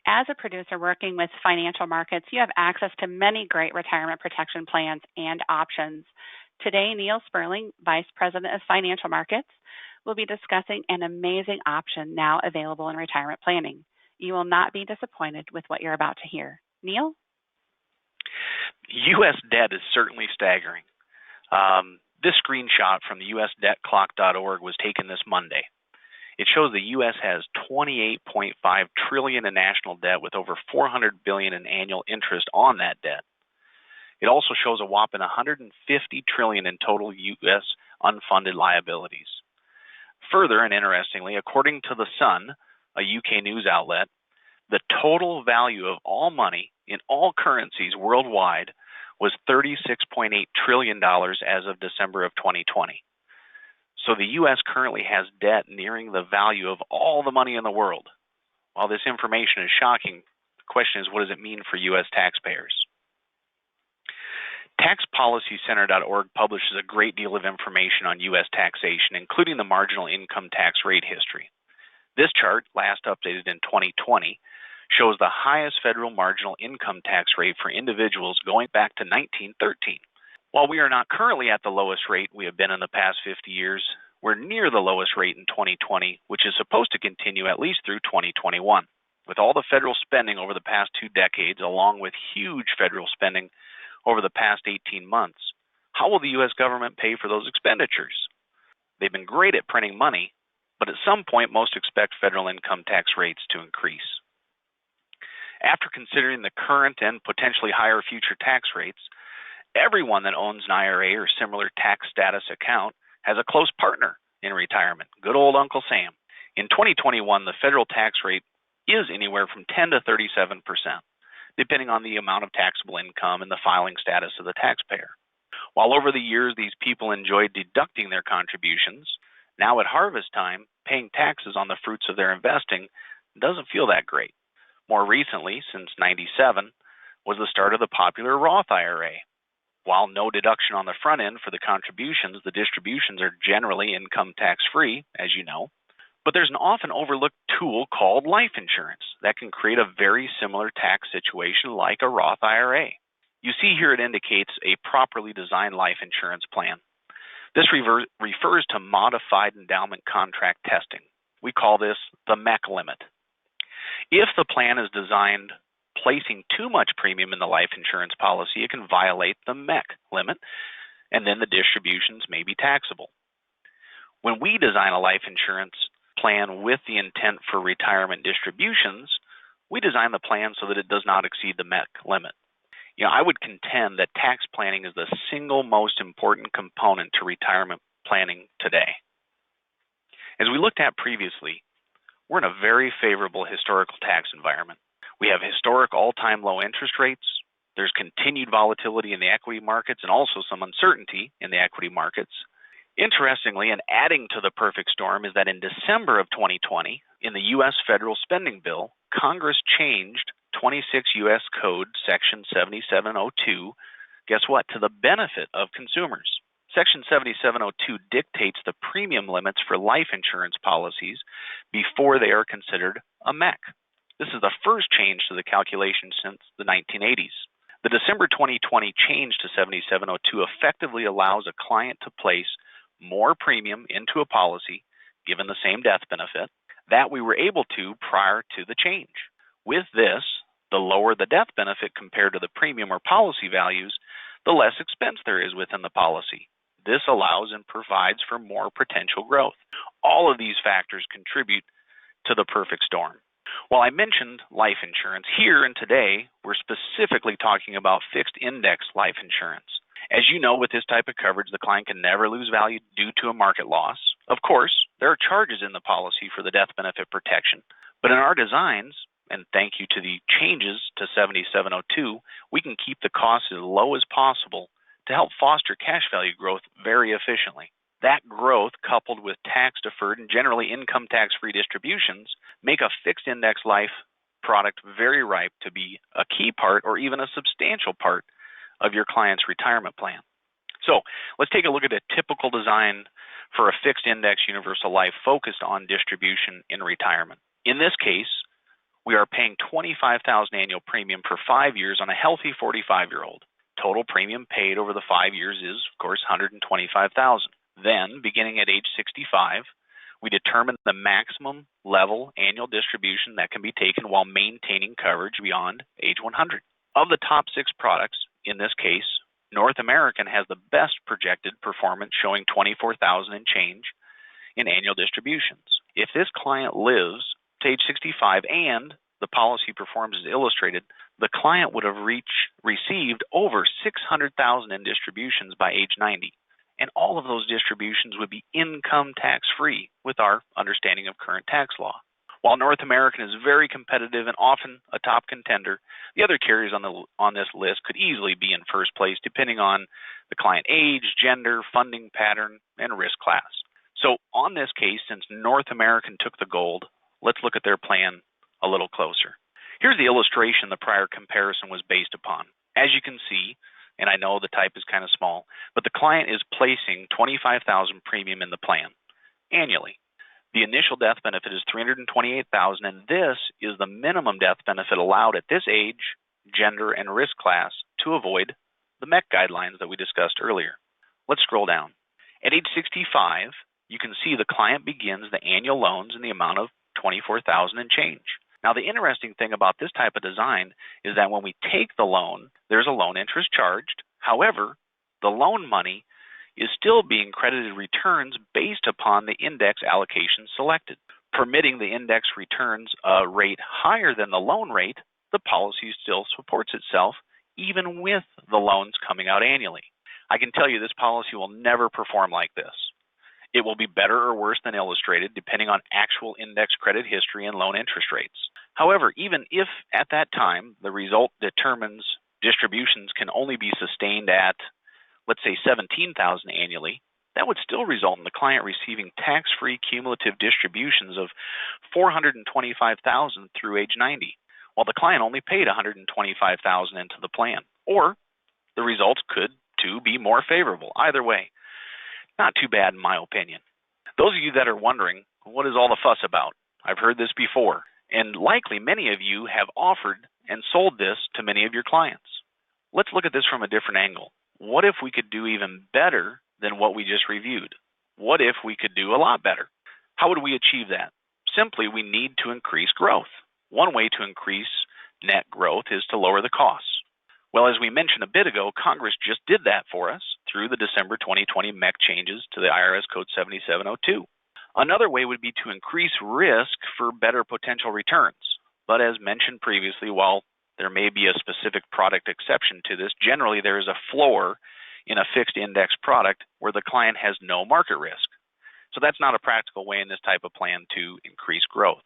As a producer working with financial markets, you have access to many great retirement protection plans and options. Today, Neil Sperling, Vice President of Financial Markets, will be discussing an amazing option now available in retirement planning. You will not be disappointed with what you're about to hear. Neil? U.S. debt is certainly staggering. This screenshot from the USDebtClock.org was taken this Monday. It shows the U.S. has $28.5 trillion in national debt with over $400 billion in annual interest on that debt. It also shows a whopping $150 trillion in total U.S. unfunded liabilities. Further, and interestingly, according to The Sun, a UK news outlet, the total value of all money in all currencies worldwide was $36.8 trillion as of December of 2020. So the U.S. currently has debt nearing the value of all the money in the world. While this information is shocking, the question is, what does it mean for U.S. taxpayers? TaxPolicyCenter.org publishes a great deal of information on U.S. taxation, including the marginal income tax rate history. This chart, last updated in 2020, shows the highest federal marginal income tax rate for individuals going back to 1913. While we are not currently at the lowest rate we have been in the past 50 years, we're near the lowest rate in 2020, which is supposed to continue at least through 2021. With all the federal spending over the past 2 decades, along with huge federal spending over the past 18 months, how will the U.S. government pay for those expenditures? They've been great at printing money, but at some point most expect federal income tax rates to increase. After considering the current and potentially higher future tax rates, everyone that owns an IRA or similar tax status account has a close partner in retirement, good old Uncle Sam. In 2021, the federal tax rate is anywhere from 10 to 37%, depending on the amount of taxable income and the filing status of the taxpayer. While over the years these people enjoyed deducting their contributions, now at harvest time, paying taxes on the fruits of their investing doesn't feel that great. More recently, since '97, was the start of the popular Roth IRA. While no deduction on the front end for the contributions, the distributions are generally income tax-free, as you know. But there's an often overlooked tool called life insurance that can create a very similar tax situation like a Roth IRA. You see here it indicates a properly designed life insurance plan. This refers to modified endowment contract testing. We call this the MEC limit. If the plan is designed placing too much premium in the life insurance policy, it can violate the MEC limit, and then the distributions may be taxable. When we design a life insurance plan with the intent for retirement distributions, we design the plan so that it does not exceed the MEC limit. I would contend that tax planning is the single most important component to retirement planning today. As we looked at previously, we're in a very favorable historical tax environment. We have historic all-time low interest rates. There's continued volatility in the equity markets and also some uncertainty in the equity markets. Interestingly, and adding to the perfect storm, is that in December of 2020, in the U.S. federal spending bill, Congress changed 26 U.S. Code Section 7702, guess what, to the benefit of consumers. Section 7702 dictates the premium limits for life insurance policies before they are considered a MEC. This is the first change to the calculation since the 1980s. The December 2020 change to 7702 effectively allows a client to place more premium into a policy, given the same death benefit, that we were able to prior to the change. With this, the lower the death benefit compared to the premium or policy values, the less expense there is within the policy. This allows and provides for more potential growth. All of these factors contribute to the perfect storm. While I mentioned life insurance, here and today, we're specifically talking about fixed index life insurance. As you know, with this type of coverage, the client can never lose value due to a market loss. Of course, there are charges in the policy for the death benefit protection, but in our designs, and thank you to the changes to 7702, we can keep the cost as low as possible to help foster cash value growth very efficiently. That growth, coupled with tax-deferred and generally income tax-free distributions, make a fixed index life product very ripe to be a key part or even a substantial part of your client's retirement plan. So let's take a look at a typical design for a fixed index universal life focused on distribution in retirement. In this case, We are paying $25,000 annual premium for 5 years on a healthy 45-year-old. Total premium paid over the 5 years is, of course, $125,000. Then, beginning at age 65, we determine the maximum level annual distribution that can be taken while maintaining coverage beyond age 100. Of the top 6 products, in this case, North American has the best projected performance, showing $24,000 and change in annual distributions. If this client lives to age 65 and the policy performs as illustrated, the client would have received over $600,000 in distributions by age 90. And all of those distributions would be income tax-free with our understanding of current tax law. While North American is very competitive and often a top contender, the other carriers on this list could easily be in first place depending on the client age, gender, funding pattern, and risk class. So on this case, since North American took the gold, let's look at their plan a little closer. Here's the illustration the prior comparison was based upon. As you can see, and I know the type is kind of small, but the client is placing $25,000 premium in the plan annually. The initial death benefit is $328,000, and this is the minimum death benefit allowed at this age, gender, and risk class to avoid the MEC guidelines that we discussed earlier. Let's scroll down. At age 65, you can see the client begins the annual loans in the amount of $24,000 and change. Now, the interesting thing about this type of design is that when we take the loan, there's a loan interest charged. However, the loan money is still being credited returns based upon the index allocation selected. Permitting the index returns a rate higher than the loan rate, the policy still supports itself even with the loans coming out annually. I can tell you this policy will never perform like this. It will be better or worse than illustrated depending on actual index credit history and loan interest rates. However, even if at that time the result determines distributions can only be sustained at, let's say, $17,000 annually, that would still result in the client receiving tax-free cumulative distributions of $425,000 through age 90, while the client only paid $125,000 into the plan. Or the results could, too, be more favorable. Either way, not too bad in my opinion. Those of you that are wondering, what is all the fuss about? I've heard this before, and likely many of you have offered and sold this to many of your clients. Let's look at this from a different angle. What if we could do even better than what we just reviewed? What if we could do a lot better? How would we achieve that? Simply, we need to increase growth. One way to increase net growth is to lower the costs. Well, as we mentioned a bit ago, Congress just did that for us through the December 2020 MEC changes to the IRS Code 7702. Another way would be to increase risk for better potential returns. But as mentioned previously, while there may be a specific product exception to this, generally there is a floor in a fixed index product where the client has no market risk. So that's not a practical way in this type of plan to increase growth.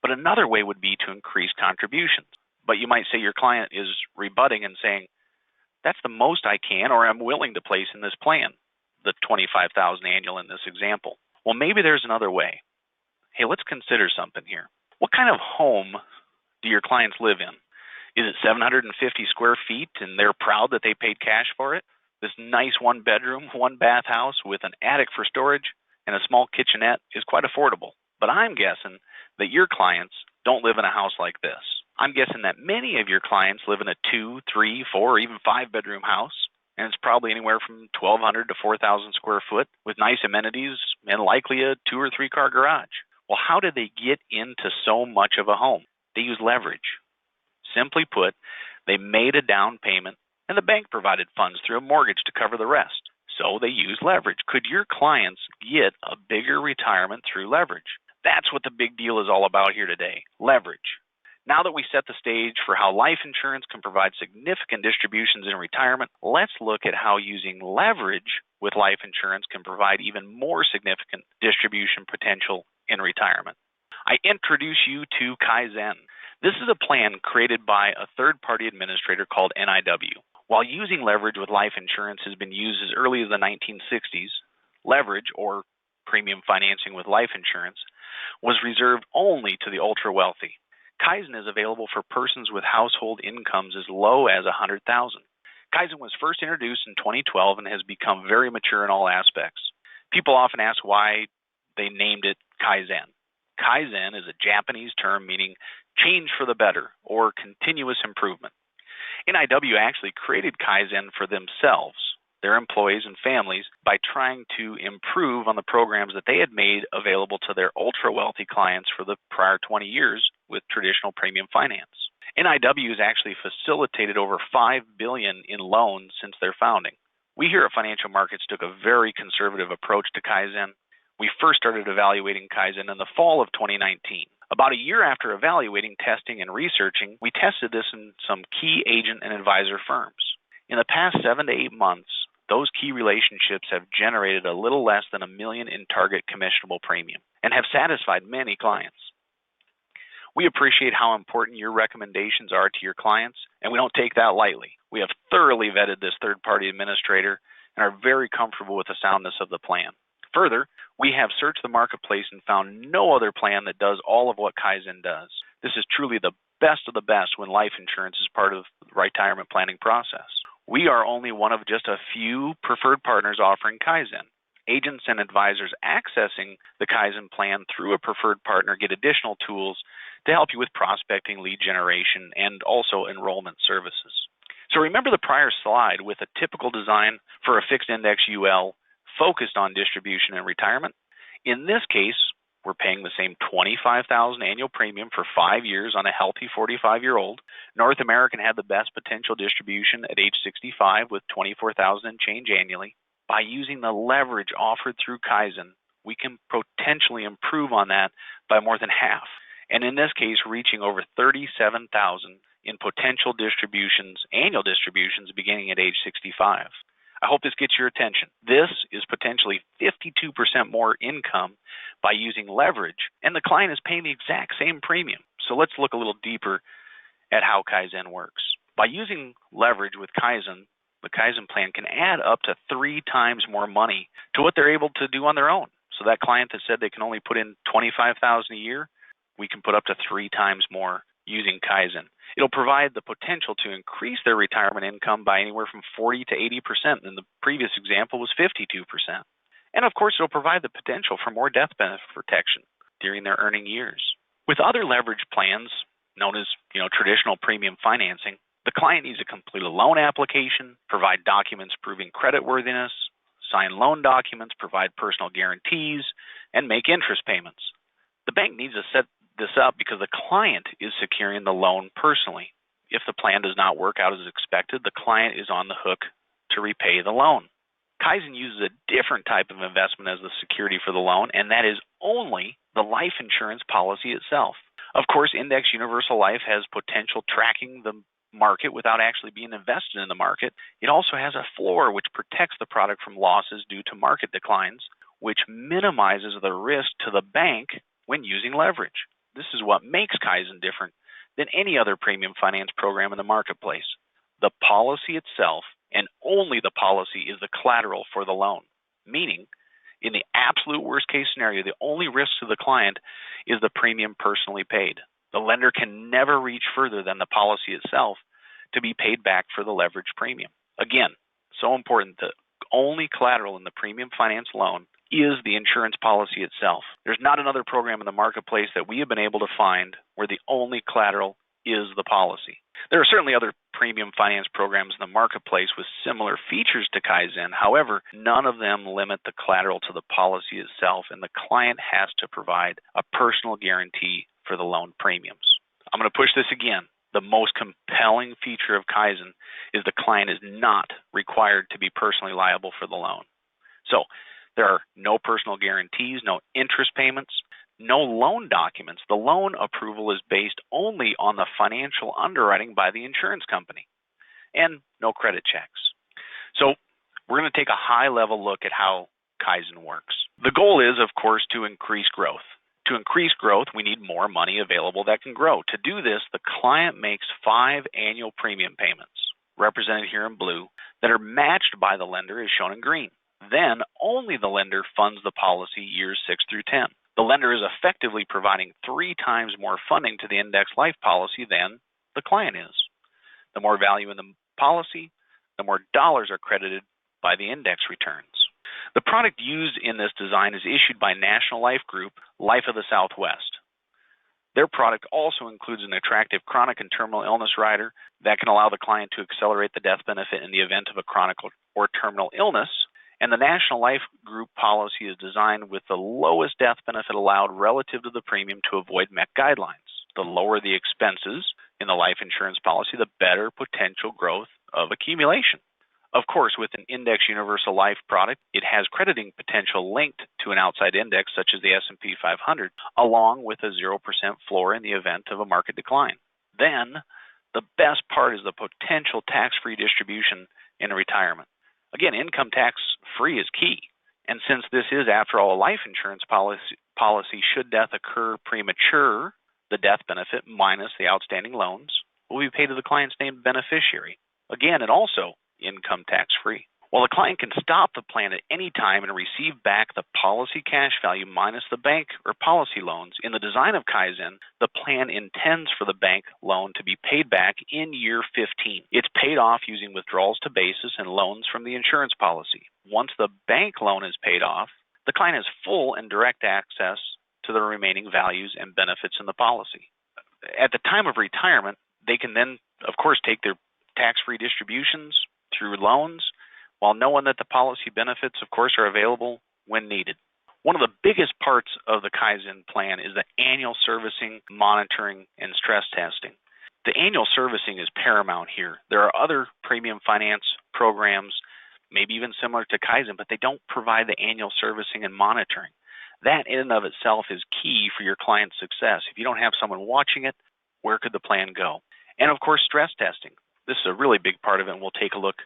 But another way would be to increase contributions. But you might say your client is rebutting and saying, that's the most I can or I'm willing to place in this plan, the $25,000 annual in this example. Well, maybe there's another way. Hey, let's consider something here. What kind of home do your clients live in? Is it 750 square feet and they're proud that they paid cash for it? This nice one-bedroom, one-bath house with an attic for storage and a small kitchenette is quite affordable. But I'm guessing that your clients don't live in a house like this. I'm guessing that many of your clients live in a 2, 3, 4, or even 5-bedroom house, and it's probably anywhere from 1,200 to 4,000 square foot with nice amenities and likely a 2 or 3 car garage. Well, how did they get into so much of a home? They use leverage. Simply put, they made a down payment and the bank provided funds through a mortgage to cover the rest. So they use leverage. Could your clients get a bigger retirement through leverage? That's what the big deal is all about here today, leverage. Now that we set the stage for how life insurance can provide significant distributions in retirement, let's look at how using leverage with life insurance can provide even more significant distribution potential in retirement. I introduce you to Kai-Zen. This is a plan created by a third-party administrator called NIW. While using leverage with life insurance has been used as early as the 1960s, leverage, or premium financing with life insurance, was reserved only to the ultra-wealthy. Kai-Zen is available for persons with household incomes as low as $100,000. Kai-Zen was first introduced in 2012 and has become very mature in all aspects. People often ask why they named it Kai-Zen. Kai-Zen is a Japanese term meaning change for the better, or continuous improvement. NIW actually created Kai-Zen for themselves, their employees and families, by trying to improve on the programs that they had made available to their ultra-wealthy clients for the prior 20 years with traditional premium finance. NIW has actually facilitated over $5 billion in loans since their founding. We here at Financial Markets took a very conservative approach to Kai-Zen. We first started evaluating Kai-Zen in the fall of 2019. About a year after evaluating, testing, and researching, we tested this in some key agent and advisor firms. In the past 7 to 8 months, those key relationships have generated a little less than $1 million in target commissionable premium and have satisfied many clients. We appreciate how important your recommendations are to your clients, and we don't take that lightly. We have thoroughly vetted this third-party administrator and are very comfortable with the soundness of the plan. Further, we have searched the marketplace and found no other plan that does all of what Kai-Zen does. This is truly the best of the best when life insurance is part of the retirement planning process. We are only one of just a few preferred partners offering Kai-Zen. Agents and advisors accessing the Kai-Zen plan through a preferred partner get additional tools to help you with prospecting, lead generation, and also enrollment services. So remember the prior slide with a typical design for a fixed index UL focused on distribution and retirement? In this case, we're paying the same $25,000 annual premium for 5 years on a healthy 45-year-old. North American had the best potential distribution at age 65 with $24,000 and change annually. By using the leverage offered through Kai-Zen, we can potentially improve on that by more than half, and in this case, reaching over $37,000 in potential distributions, annual distributions, beginning at age 65. I hope this gets your attention. This is potentially 52% more income by using leverage, and the client is paying the exact same premium. So let's look a little deeper at how Kai-Zen works. By using leverage with Kai-Zen, the Kai-Zen plan can add up to 3 times more money to what they're able to do on their own. So that client that said they can only put in $25,000 a year, we can put up to 3 times more using Kai-Zen. It'll provide the potential to increase their retirement income by anywhere from 40 to 80%, and the previous example was 52%. And of course, it'll provide the potential for more death benefit protection during their earning years. With other leverage plans, known as traditional premium financing, the client needs to complete a loan application, provide documents proving creditworthiness, sign loan documents, provide personal guarantees, and make interest payments. The bank needs to set this up because the client is securing the loan personally. If the plan does not work out as expected, the client is on the hook to repay the loan. Kai-Zen uses a different type of investment as the security for the loan, and that is only the life insurance policy itself. Of course, Index Universal Life has potential tracking the market without actually being invested in the market. It also has a floor which protects the product from losses due to market declines, which minimizes the risk to the bank when using leverage. This is what makes Kai-Zen different than any other premium finance program in the marketplace. The policy itself, and only the policy, is the collateral for the loan, meaning in the absolute worst case scenario, the only risk to the client is the premium personally paid. The lender can never reach further than the policy itself to be paid back for the leverage premium. Again, so important, the only collateral in the premium finance loan is the insurance policy itself. There's not another program in the marketplace that we have been able to find where the only collateral is the policy. There are certainly other premium finance programs in the marketplace with similar features to Kai-Zen. However, none of them limit the collateral to the policy itself, and the client has to provide a personal guarantee for the loan premiums. I'm going to push this again. The most compelling feature of Kai-Zen is the client is not required to be personally liable for the loan. So there are no personal guarantees, no interest payments, no loan documents. The loan approval is based only on the financial underwriting by the insurance company, and no credit checks. So we're going to take a high-level look at how Kai-Zen works. The goal is, of course, to increase growth. To increase growth, we need more money available that can grow. To do this, the client makes 5 annual premium payments, represented here in blue, that are matched by the lender as shown in green. Then only the lender funds the policy years 6 through 10. The lender is effectively providing 3 times more funding to the index life policy than the client is. The more value in the policy, the more dollars are credited by the index returns. The product used in this design is issued by National Life Group, Life of the Southwest. Their product also includes an attractive chronic and terminal illness rider that can allow the client to accelerate the death benefit in the event of a chronic or terminal illness. And the National Life Group policy is designed with the lowest death benefit allowed relative to the premium to avoid MEC guidelines. The lower the expenses in the life insurance policy, the better potential growth of accumulation. Of course, with an index universal life product, it has crediting potential linked to an outside index such as the S&P 500, along with a 0% floor in the event of a market decline. Then, the best part is the potential tax-free distribution in retirement. Again, income tax-free is key. And since this is, after all, a life insurance policy, should death occur premature, the death benefit minus the outstanding loans will be paid to the client's named beneficiary. Again, and also income tax-free. While the client can stop the plan at any time and receive back the policy cash value minus the bank or policy loans, in the design of Kai-Zen, the plan intends for the bank loan to be paid back in year 15. It's paid off using withdrawals to basis and loans from the insurance policy. Once the bank loan is paid off, the client has full and direct access to the remaining values and benefits in the policy. At the time of retirement, they can then, of course, take their tax-free distributions through loans, while knowing that the policy benefits, of course, are available when needed. One of the biggest parts of the Kai-Zen plan is the annual servicing, monitoring, and stress testing. The annual servicing is paramount here. There are other premium finance programs, maybe even similar to Kai-Zen, but they don't provide the annual servicing and monitoring. That in and of itself is key for your client's success. If you don't have someone watching it, where could the plan go? And of course, stress testing. This is a really big part of it, and we'll take a look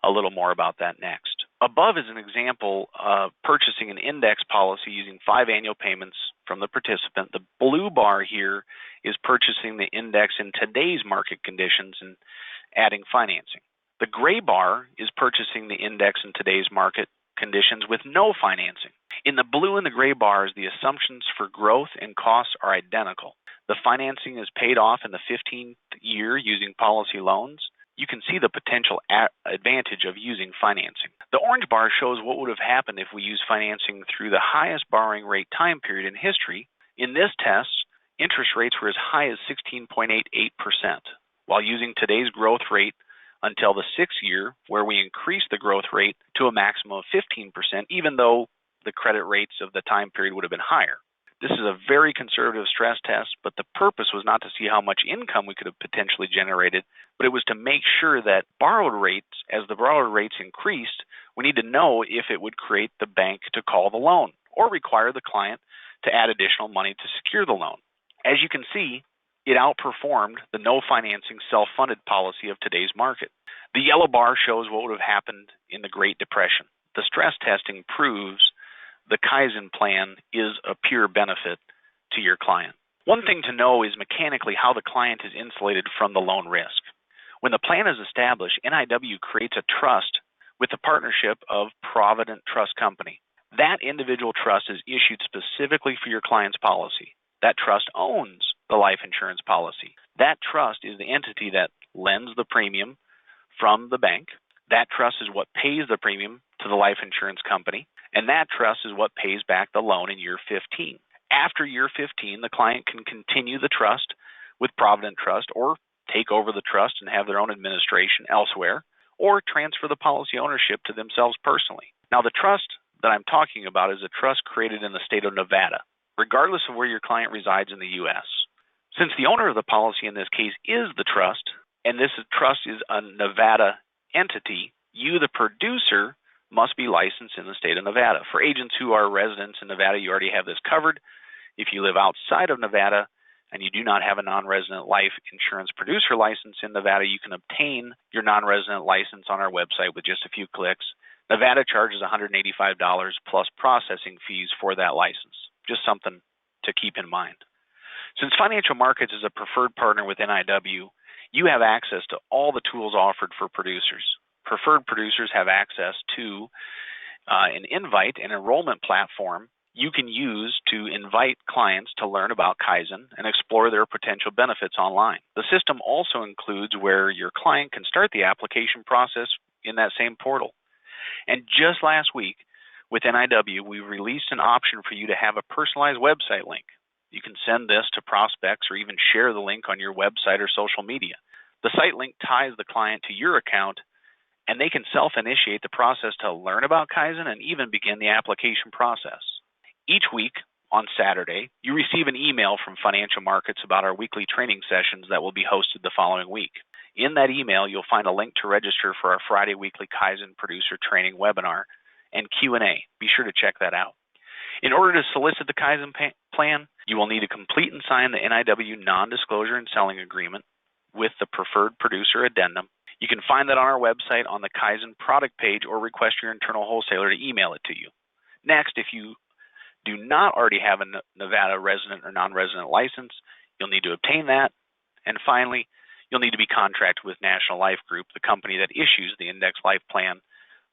a little more about that next. Above is an example of purchasing an index policy using 5 annual payments from the participant. The blue bar here is purchasing the index in today's market conditions and adding financing. The gray bar is purchasing the index in today's market conditions with no financing. In the blue and the gray bars, the assumptions for growth and costs are identical. The financing is paid off in the 15th year using policy loans. You can see the potential advantage of using financing. The orange bar shows what would have happened if we used financing through the highest borrowing rate time period in history. In this test, interest rates were as high as 16.88%, while using today's growth rate until the 6th year, where we increased the growth rate to a maximum of 15%, even though the credit rates of the time period would have been higher. This is a very conservative stress test, but the purpose was not to see how much income we could have potentially generated, but it was to make sure that borrowed rates, as the borrowed rates increased, we need to know if it would create the bank to call the loan or require the client to add additional money to secure the loan. As you can see, it outperformed the no financing self-funded policy of today's market. The yellow bar shows what would have happened in the Great Depression. The stress testing proves the Kai-Zen plan is a pure benefit to your client. One thing to know is mechanically how the client is insulated from the loan risk. When the plan is established, NIW creates a trust with the partnership of Provident Trust Company. That individual trust is issued specifically for your client's policy. That trust owns the life insurance policy. That trust is the entity that lends the premium from the bank. That trust is what pays the premium to the life insurance company, and that trust is what pays back the loan in year 15. After year 15, the client can continue the trust with Provident Trust or take over the trust and have their own administration elsewhere, or transfer the policy ownership to themselves personally. Now, the trust that I'm talking about is a trust created in the state of Nevada, regardless of where your client resides in the U.S. Since the owner of the policy in this case is the trust, and this trust is a Nevada entity, you, the producer, must be licensed in the state of Nevada. For agents who are residents in Nevada, you already have this covered. If you live outside of Nevada and you do not have a non-resident life insurance producer license in Nevada, you can obtain your non-resident license on our website with just a few clicks. Nevada charges $185 plus processing fees for that license. Just something to keep in mind. Since Financial Markets is a preferred partner with NIW, you have access to all the tools offered for producers. Preferred producers have access to an invite and enrollment platform you can use to invite clients to learn about Kai-Zen and explore their potential benefits online. The system also includes where your client can start the application process in that same portal. And just last week with NIW, we released an option for you to have a personalized website link. You can send this to prospects or even share the link on your website or social media. The site link ties the client to your account, and they can self-initiate the process to learn about Kai-Zen and even begin the application process. Each week on Saturday, you receive an email from Financial Markets about our weekly training sessions that will be hosted the following week. In that email, you'll find a link to register for our Friday weekly Kai-Zen producer training webinar and Q&A. Be sure to check that out. In order to solicit the Kai-Zen plan, you will need to complete and sign the NIW non-disclosure and selling agreement with the preferred producer addendum. You can find that on our website on the Kai-Zen product page or request your internal wholesaler to email it to you. Next, if you do not already have a Nevada resident or non-resident license, you'll need to obtain that. And finally, you'll need to be contracted with National Life Group, the company that issues the index life plan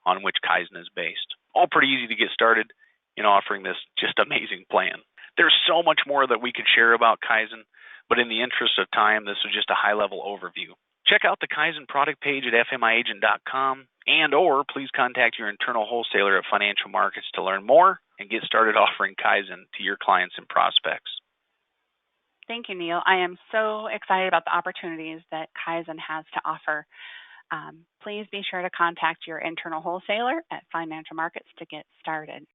on which Kai-Zen is based. All pretty easy to get started in offering this just amazing plan. There's so much more that we could share about Kai-Zen, but in the interest of time, this was just a high-level overview. Check out the Kai-Zen product page at fmiAgent.com or please contact your internal wholesaler at Financial Markets to learn more and get started offering Kai-Zen to your clients and prospects. Thank you, Neil. I am so excited about the opportunities that Kai-Zen has to offer. Please be sure to contact your internal wholesaler at Financial Markets to get started.